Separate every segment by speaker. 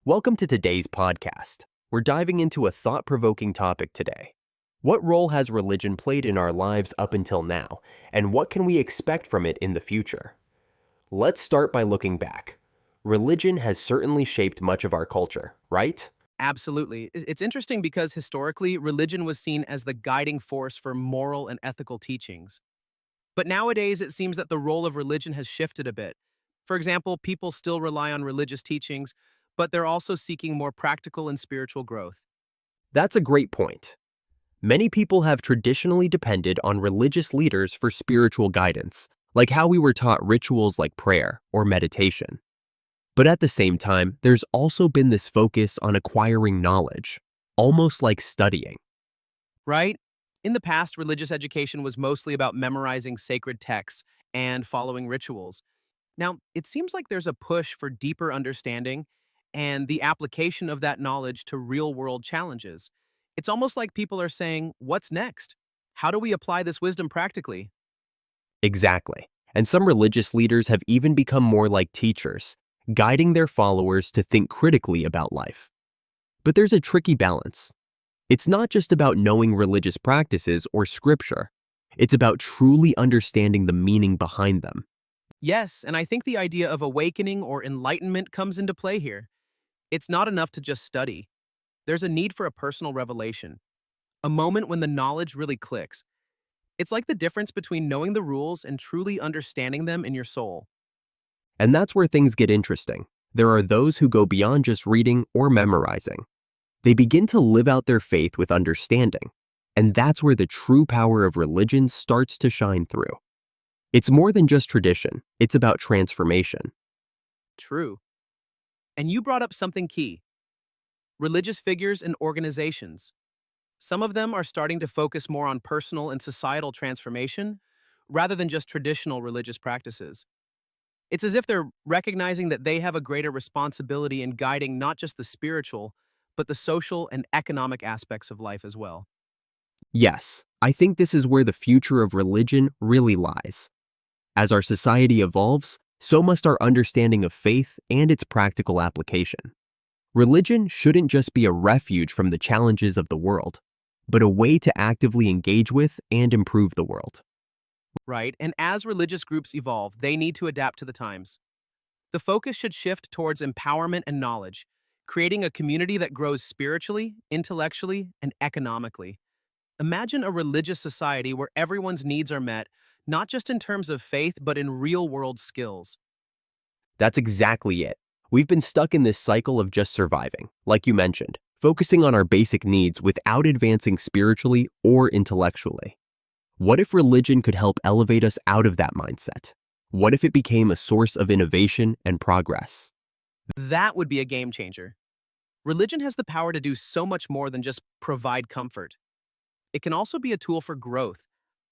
Speaker 1: Welcome to today's podcast. We're diving into a thought-provoking topic today. What role has religion played in our lives up until now, and what can we expect from it in the future? Let's start by looking back. Religion has certainly shaped much of our culture, right?
Speaker 2: Absolutely. It's interesting because historically, religion was seen as the guiding force for moral and ethical teachings. But nowadays, it seems that the role of religion has shifted a bit. For example, people still rely on religious teachings, but they're also seeking more practical and spiritual growth.
Speaker 1: That's a great point. Many people have traditionally depended on religious leaders for spiritual guidance, like how we were taught rituals like prayer or meditation. But at the same time, there's also been this focus on acquiring knowledge, almost like studying.
Speaker 2: Right? In the past, religious education was mostly about memorizing sacred texts and following rituals. Now, it seems like there's a push for deeper understanding and the application of that knowledge to real world challenges. It's almost like people are saying, what's next? How do we apply this wisdom practically?
Speaker 1: Exactly. And some religious leaders have even become more like teachers, guiding their followers to think critically about life. But there's a tricky balance. It's not just about knowing religious practices or scripture. It's about truly understanding the meaning behind them.
Speaker 2: Yes, and I think the idea of awakening or enlightenment comes into play here. It's not enough to just study. There's a need for a personal revelation, a moment when the knowledge really clicks. It's like the difference between knowing the rules and truly understanding them in your soul.
Speaker 1: And that's where things get interesting. There are those who go beyond just reading or memorizing. They begin to live out their faith with understanding. And that's where the true power of religion starts to shine through. It's more than just tradition, it's about transformation.
Speaker 2: True. And you brought up something key: religious figures and organizations. Some of them are starting to focus more on personal and societal transformation rather than just traditional religious practices. It's as if they're recognizing that they have a greater responsibility in guiding not just the spiritual, but the social and economic aspects of life as well.
Speaker 1: Yes, I think this is where the future of religion really lies. As our society evolves, so must our understanding of faith and its practical application. Religion shouldn't just be a refuge from the challenges of the world, but a way to actively engage with and improve the world.
Speaker 2: Right? And as religious groups evolve, they need to adapt to the times. The focus should shift towards empowerment and knowledge, creating a community that grows spiritually, intellectually, and economically. Imagine a religious society where everyone's needs are met, not just in terms of faith, but in real-world skills.
Speaker 1: That's exactly it. We've been stuck in this cycle of just surviving, like you mentioned, focusing on our basic needs without advancing spiritually or intellectually. What if religion could help elevate us out of that mindset? What if it became a source of innovation and progress?
Speaker 2: That would be a game changer. Religion has the power to do so much more than just provide comfort. It can also be a tool for growth,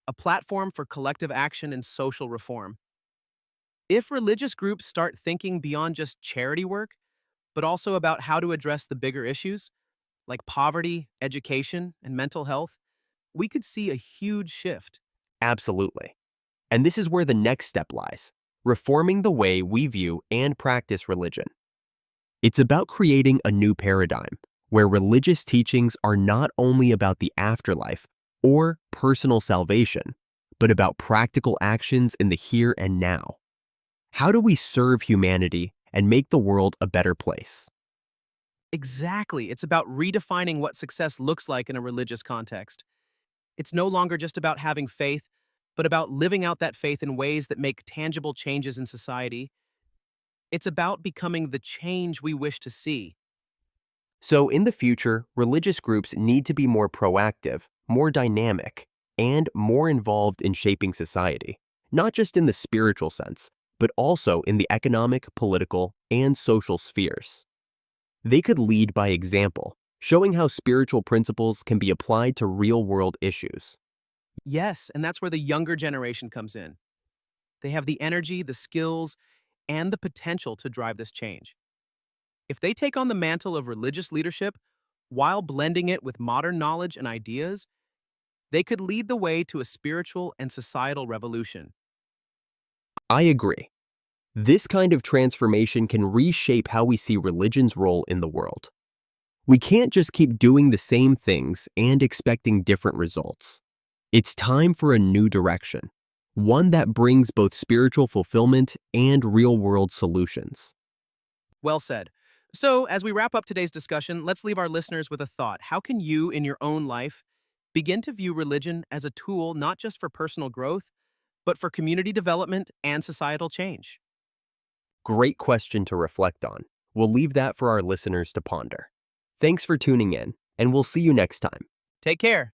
Speaker 2: a platform for collective action and social reform. If religious groups start thinking beyond just charity work, but also about how to address the bigger issues, like poverty, education, and mental health, we could see a huge shift.
Speaker 1: Absolutely. And this is where the next step lies, reforming the way we view and practice religion. It's about creating a new paradigm where religious teachings are not only about the afterlife or personal salvation, but about practical actions in the here and now. How do we serve humanity and make the world a better place?
Speaker 2: Exactly. It's about redefining what success looks like in a religious context. It's no longer just about having faith, but about living out that faith in ways that make tangible changes in society. It's about becoming the change we wish to see.
Speaker 1: So in the future, religious groups need to be more proactive, more dynamic, and more involved in shaping society, not just in the spiritual sense, but also in the economic, political, and social spheres. They could lead by example, showing how spiritual principles can be applied to real-world issues.
Speaker 2: Yes, and that's where the younger generation comes in. They have the energy, the skills, and the potential to drive this change. If they take on the mantle of religious leadership while blending it with modern knowledge and ideas, they could lead the way to a spiritual and societal revolution.
Speaker 1: I agree. This kind of transformation can reshape how we see religion's role in the world. We can't just keep doing the same things and expecting different results. It's time for a new direction, one that brings both spiritual fulfillment and real-world solutions.
Speaker 2: Well said. So, as we wrap up today's discussion, let's leave our listeners with a thought. How can you, in your own life, begin to view religion as a tool not just for personal growth, but for community development and societal change?
Speaker 1: Great question to reflect on. We'll leave that for our listeners to ponder. Thanks for tuning in, and we'll see you next time.
Speaker 2: Take care.